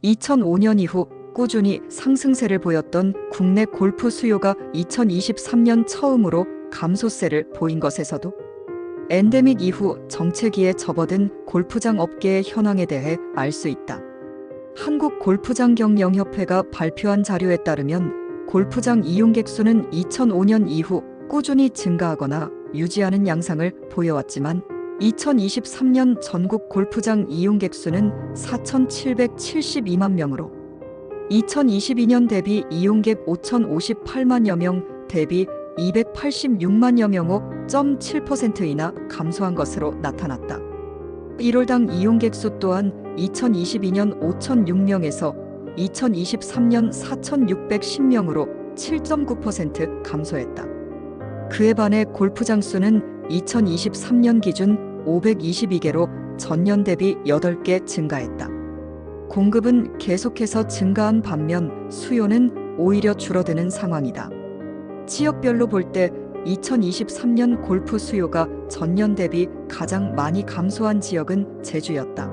2005년 이후 꾸준히 상승세를 보였던 국내 골프 수요가 2023년 처음으로 감소세를 보인 것에서도 엔데믹 이후 정체기에 접어든 골프장 업계의 현황에 대해 알 수 있다. 한국골프장경영협회가 발표한 자료에 따르면 골프장 이용객 수는 2005년 이후 꾸준히 증가하거나 유지하는 양상을 보여왔지만 2023년 전국 골프장 이용객 수는 4,772만 명으로 2022년 대비 이용객 5,058만여 명 대비 286만여 명으로 0.7%이나 감소한 것으로 나타났다. 1월당 이용객 수 또한 2022년 5,006명에서 2023년 4,610명으로 7.9% 감소했다. 그에 반해 골프장 수는 2023년 기준 522개로 전년 대비 8개 증가했다. 공급은 계속해서 증가한 반면 수요는 오히려 줄어드는 상황이다. 지역별로 볼 때 2023년 골프 수요가 전년 대비 가장 많이 감소한 지역은 제주였다.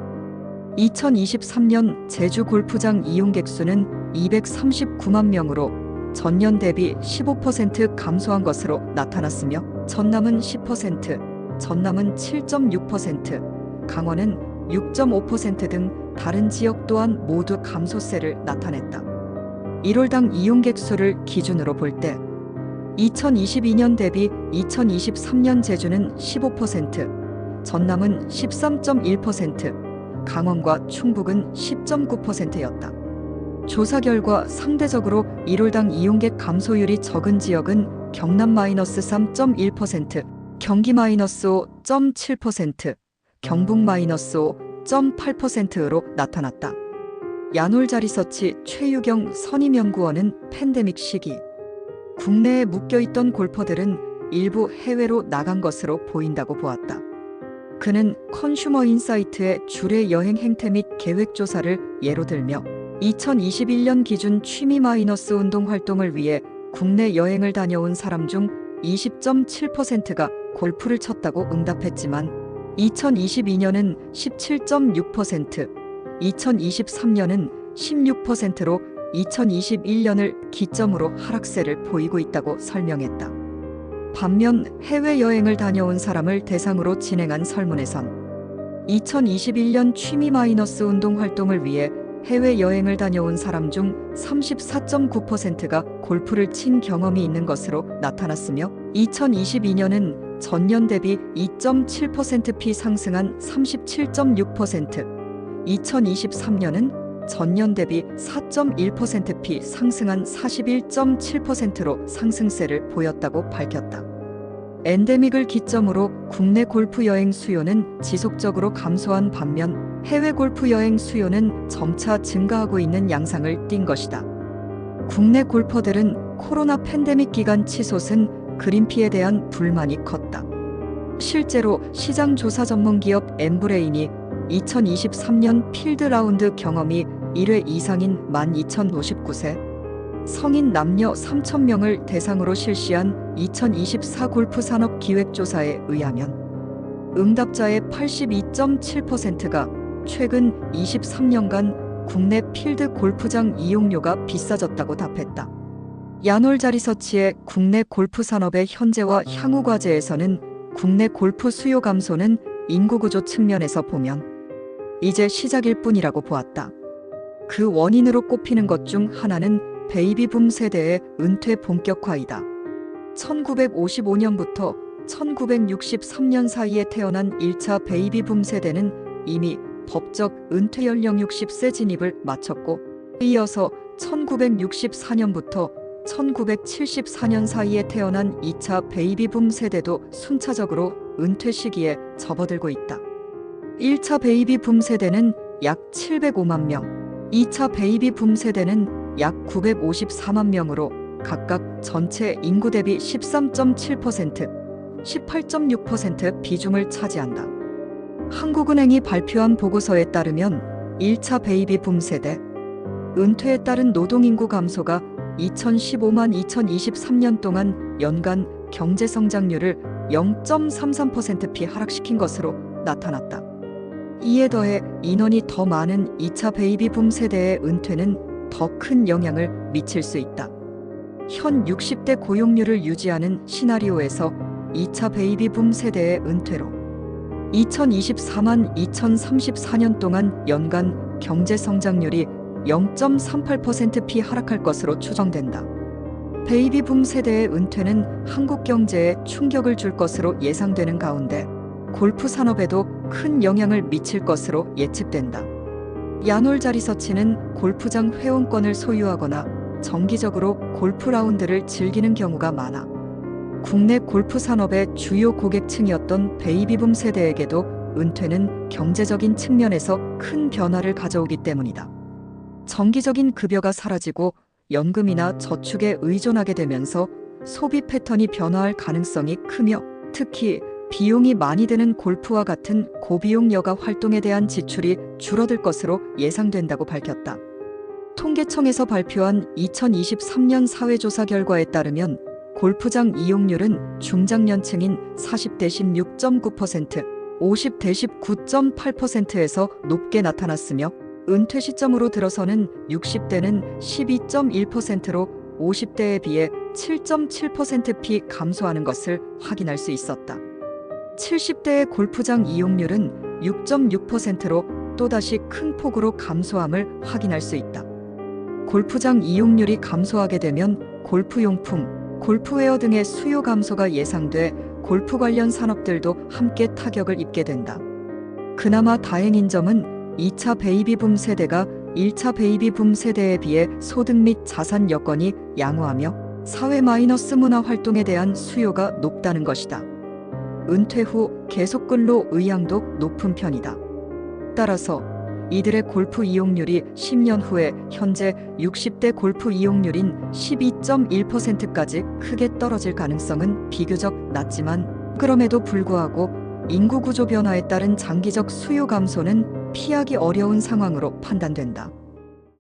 2023년 제주 골프장 이용객 수는 239만 명으로 전년 대비 15% 감소한 것으로 나타났으며 전남은 10%, 전남은 7.6%, 강원은 6.5% 등 다른 지역 또한 모두 감소세를 나타냈다. 1월당 이용객 수를 기준으로 볼 때 2022년 대비 2023년 제주는 15%, 전남은 13.1%, 강원과 충북은 10.9%였다. 조사 결과 상대적으로 1월당 이용객 감소율이 적은 지역은 경남 -3.1%, 경기 -5.7%, 경북 -5.8%로 나타났다. 야놀자리서치 최유경 선임연구원은 팬데믹 시기 국내에 묶여있던 골퍼들은 일부 해외로 나간 것으로 보인다고 보았다. 그는 컨슈머 인사이트의 주례 여행 행태 및 계획 조사를 예로 들며 2021년 기준 취미 마이너스 운동 활동을 위해 국내 여행을 다녀온 사람 중 20.7%가 골프를 쳤다고 응답했지만 2022년은 17.6%, 2023년은 16%로 2021년을 기점으로 하락세를 보이고 있다고 설명했다. 반면 해외여행을 다녀온 사람을 대상으로 진행한 설문에선 2021년 취미 마이너스 운동 활동을 위해 해외여행을 다녀온 사람 중 34.9%가 골프를 친 경험이 있는 것으로 나타났으며 2022년은 전년 대비 2.7%p 상승한 37.6%, 2023년은 전년 대비 4.1%p 상승한 41.7%로 상승세를 보였다고 밝혔다. 엔데믹을 기점으로 국내 골프 여행 수요는 지속적으로 감소한 반면 해외 골프 여행 수요는 점차 증가하고 있는 양상을 띈 것이다. 국내 골퍼들은 코로나 팬데믹 기간 치솟은 그린피에 대한 불만이 컸다. 실제로 시장 조사 전문 기업 엠브레인이 2023년 필드 라운드 경험이 1회 이상인 12,059세 성인 남녀 3,000명을 대상으로 실시한 2024 골프 산업 기획조사에 의하면 응답자의 82.7%가 최근 23년간 국내 필드 골프장 이용료가 비싸졌다고 답했다. 야놀자리서치의 국내 골프 산업의 현재와 향후 과제에서는 국내 골프 수요 감소는 인구구조 측면에서 보면 이제 시작일 뿐이라고 보았다. 그 원인으로 꼽히는 것 중 하나는 베이비붐 세대의 은퇴 본격화이다. 1955년부터 1963년 사이에 태어난 1차 베이비붐 세대는 이미 법적 은퇴 연령 60세 진입을 마쳤고 이어서 1964년부터 1974년 사이에 태어난 2차 베이비붐 세대도 순차적으로 은퇴 시기에 접어들고 있다. 1차 베이비붐 세대는 약 705만 명, 2차 베이비붐 세대는 약 954만 명으로 각각 전체 인구 대비 13.7%, 18.6% 비중을 차지한다. 한국은행이 발표한 보고서에 따르면 1차 베이비붐 세대, 은퇴에 따른 노동인구 감소가 2015만 2023년 동안 연간 경제성장률을 0.33%p 하락시킨 것으로 나타났다. 이에 더해 인원이 더 많은 2차 베이비붐 세대의 은퇴는 더 큰 영향을 미칠 수 있다. 현 60대 고용률을 유지하는 시나리오에서 2차 베이비붐 세대의 은퇴로 2024만 2034년 동안 연간 경제 성장률이 0.38%p 하락할 것으로 추정된다. 베이비붐 세대의 은퇴는 한국 경제에 충격을 줄 것으로 예상되는 가운데 골프 산업에도 큰 영향을 미칠 것으로 예측된다. 야놀자 리서치는 골프장 회원권을 소유하거나 정기적으로 골프 라운드를 즐기는 경우가 많아 국내 골프 산업의 주요 고객층이었던 베이비붐 세대에게도 은퇴는 경제적인 측면에서 큰 변화를 가져오기 때문이다. 정기적인 급여가 사라지고 연금이나 저축에 의존하게 되면서 소비 패턴이 변화할 가능성이 크며 특히 비용이 많이 드는 골프와 같은 고비용 여가 활동에 대한 지출이 줄어들 것으로 예상된다고 밝혔다. 통계청에서 발표한 2023년 사회조사 결과에 따르면 골프장 이용률은 중장년층인 40대 16.9%, 50대 19.8%에서 높게 나타났으며 은퇴 시점으로 들어서는 60대는 12.1%로 50대에 비해 7.7%p 감소하는 것을 확인할 수 있었다. 70대의 골프장 이용률은 6.6%로 또다시 큰 폭으로 감소함을 확인할 수 있다. 골프장 이용률이 감소하게 되면 골프용품, 골프웨어 등의 수요 감소가 예상돼 골프 관련 산업들도 함께 타격을 입게 된다. 그나마 다행인 점은 2차 베이비붐 세대가 1차 베이비붐 세대에 비해 소득 및 자산 여건이 양호하며 사회 마이너스 문화 활동에 대한 수요가 높다는 것이다. 은퇴 후 계속 근로 의향도 높은 편이다. 따라서 이들의 골프 이용률이 10년 후에 현재 60대 골프 이용률인 12.1%까지 크게 떨어질 가능성은 비교적 낮지만 그럼에도 불구하고 인구 구조 변화에 따른 장기적 수요 감소는 피하기 어려운 상황으로 판단된다.